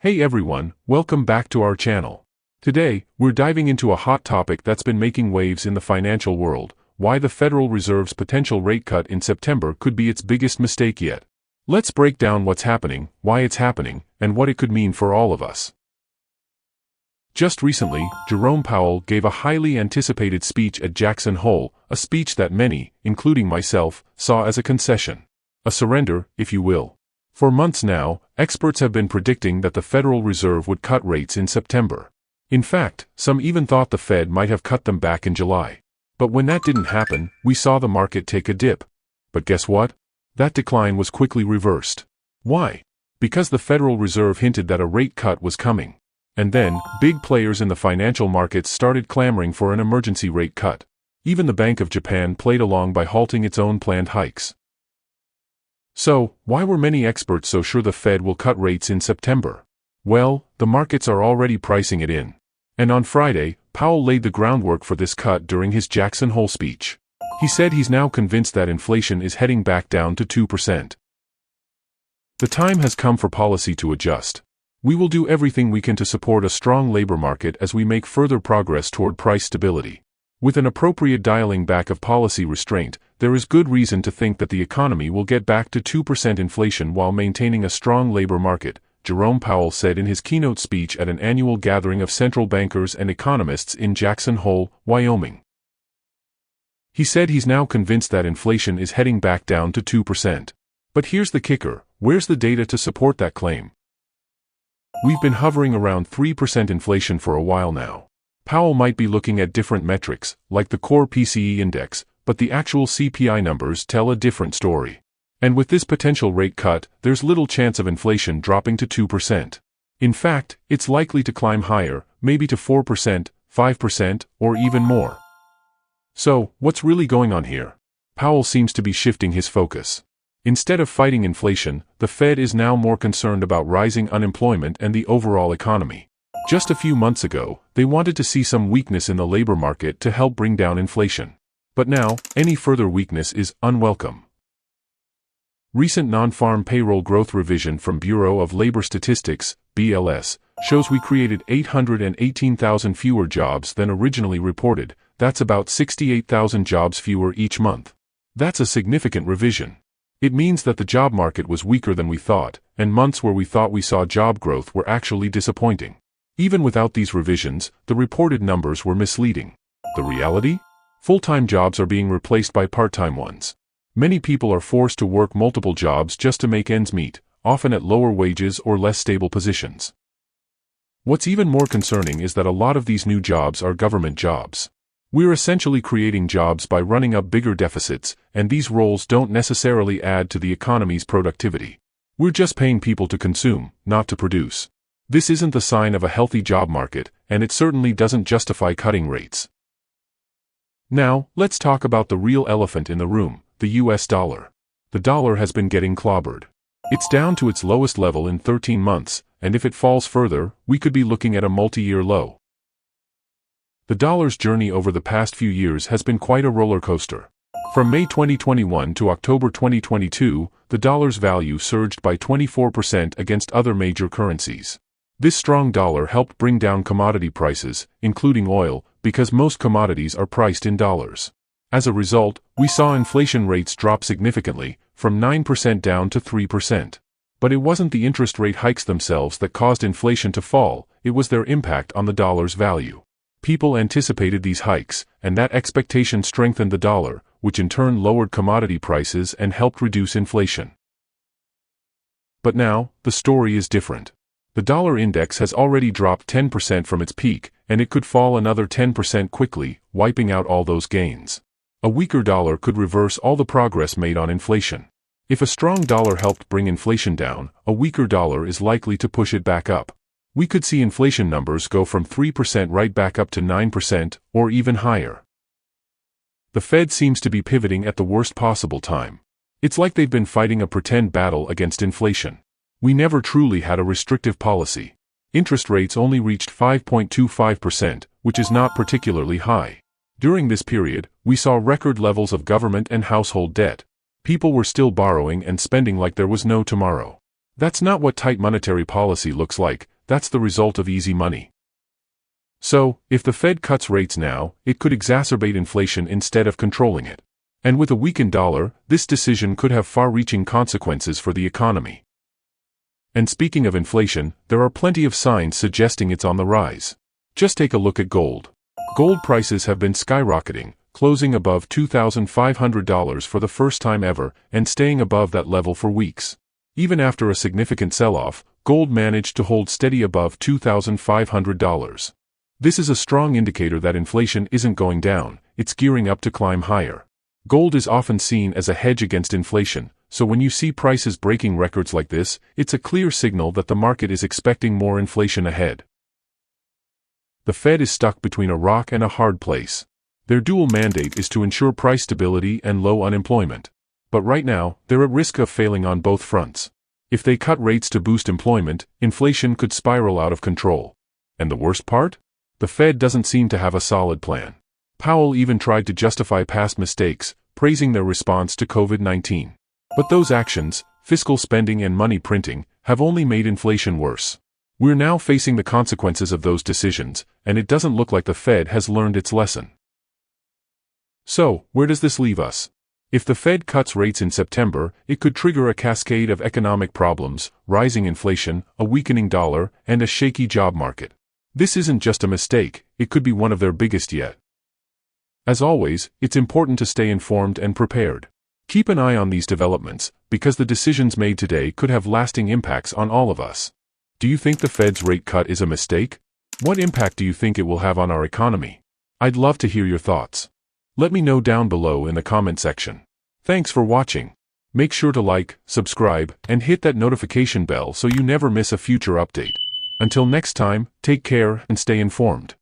Hey everyone, welcome back to our channel. Today, we're diving into a hot topic that's been making waves in the financial world: why the Federal Reserve's potential rate cut in September could be its biggest mistake yet. Let's break down what's happening, why it's happening, and what it could mean for all of us. Just recently, Jerome Powell gave a highly anticipated speech at Jackson Hole, a speech that many, including myself, saw as a concession. A surrender, if you will. For months now, experts have been predicting that the Federal Reserve would cut rates in September. In fact, some even thought the Fed might have cut them back in July. But when that didn't happen, we saw the market take a dip. But guess what? That decline was quickly reversed. Why? Because the Federal Reserve hinted that a rate cut was coming. And then, big players in the financial markets started clamoring for an emergency rate cut. Even the Bank of Japan played along by halting its own planned hikes. So, why were many experts so sure the Fed will cut rates in September? Well, the markets are already pricing it in. And on Friday, Powell laid the groundwork for this cut during his Jackson Hole speech. He said he's now convinced that inflation is heading back down to 2%. The time has come for policy to adjust. We will do everything we can to support a strong labor market as we make further progress toward price stability. With an appropriate dialing back of policy restraint, there is good reason to think that the economy will get back to 2% inflation while maintaining a strong labor market, Jerome Powell said in his keynote speech at an annual gathering of central bankers and economists in Jackson Hole, Wyoming. He said he's now convinced that inflation is heading back down to 2%. But here's the kicker: where's the data to support that claim? We've been hovering around 3% inflation for a while now. Powell might be looking at different metrics, like the core PCE index, but the actual CPI numbers tell a different story. And with this potential rate cut, there's little chance of inflation dropping to 2%. In fact, it's likely to climb higher, maybe to 4%, 5%, or even more. So, what's really going on here? Powell seems to be shifting his focus. Instead of fighting inflation, the Fed is now more concerned about rising unemployment and the overall economy. Just a few months ago, they wanted to see some weakness in the labor market to help bring down inflation. But now, any further weakness is unwelcome. Recent non-farm payroll growth revision from Bureau of Labor Statistics, BLS, shows we created 818,000 fewer jobs than originally reported. That's about 68,000 jobs fewer each month. That's a significant revision. It means that the job market was weaker than we thought, and months where we thought we saw job growth were actually disappointing. Even without these revisions, the reported numbers were misleading. The reality? Full-time jobs are being replaced by part-time ones. Many people are forced to work multiple jobs just to make ends meet, often at lower wages or less stable positions. What's even more concerning is that a lot of these new jobs are government jobs. We're essentially creating jobs by running up bigger deficits, and these roles don't necessarily add to the economy's productivity. We're just paying people to consume, not to produce. This isn't the sign of a healthy job market, and it certainly doesn't justify cutting rates. Now, let's talk about the real elephant in the room: the US dollar. The dollar has been getting clobbered. It's down to its lowest level in 13 months, and if it falls further, we could be looking at a multi-year low. The dollar's journey over the past few years has been quite a roller coaster. From May 2021 to October 2022, the dollar's value surged by 24% against other major currencies. This strong dollar helped bring down commodity prices, including oil, because most commodities are priced in dollars. As a result, we saw inflation rates drop significantly, from 9% down to 3%. But it wasn't the interest rate hikes themselves that caused inflation to fall, it was their impact on the dollar's value. People anticipated these hikes, and that expectation strengthened the dollar, which in turn lowered commodity prices and helped reduce inflation. But now, the story is different. The dollar index has already dropped 10% from its peak, and it could fall another 10% quickly, wiping out all those gains. A weaker dollar could reverse all the progress made on inflation. If a strong dollar helped bring inflation down, a weaker dollar is likely to push it back up. We could see inflation numbers go from 3% right back up to 9%, or even higher. The Fed seems to be pivoting at the worst possible time. It's like they've been fighting a pretend battle against inflation. We never truly had a restrictive policy. Interest rates only reached 5.25%, which is not particularly high. During this period, we saw record levels of government and household debt. People were still borrowing and spending like there was no tomorrow. That's not what tight monetary policy looks like. that's the result of easy money. So, if the Fed cuts rates now, it could exacerbate inflation instead of controlling it. And with a weakened dollar, this decision could have far-reaching consequences for the economy. And speaking of inflation, there are plenty of signs suggesting it's on the rise. Just take a look at gold. Gold prices have been skyrocketing, closing above $2,500 for the first time ever and staying above that level for weeks. Even after a significant sell-off, gold managed to hold steady above $2,500. This is a strong indicator that inflation isn't going down, it's gearing up to climb higher. Gold is often seen as a hedge against inflation, so when you see prices breaking records like this, it's a clear signal that the market is expecting more inflation ahead. The Fed is stuck between a rock and a hard place. Their dual mandate is to ensure price stability and low unemployment. But right now, they're at risk of failing on both fronts. If they cut rates to boost employment, inflation could spiral out of control. And the worst part? The Fed doesn't seem to have a solid plan. Powell even tried to justify past mistakes, praising their response to COVID-19. But those actions, fiscal spending and money printing, have only made inflation worse. We're now facing the consequences of those decisions, and it doesn't look like the Fed has learned its lesson. So, where does this leave us? If the Fed cuts rates in September, it could trigger a cascade of economic problems, rising inflation, a weakening dollar, and a shaky job market. This isn't just a mistake, it could be one of their biggest yet. As always, it's important to stay informed and prepared. Keep an eye on these developments, because the decisions made today could have lasting impacts on all of us. Do you think the Fed's rate cut is a mistake? What impact do you think it will have on our economy? I'd love to hear your thoughts. Let me know down below in the comment section. Thanks for watching. Make sure to like, subscribe, and hit that notification bell so you never miss a future update. Until next time, take care and stay informed.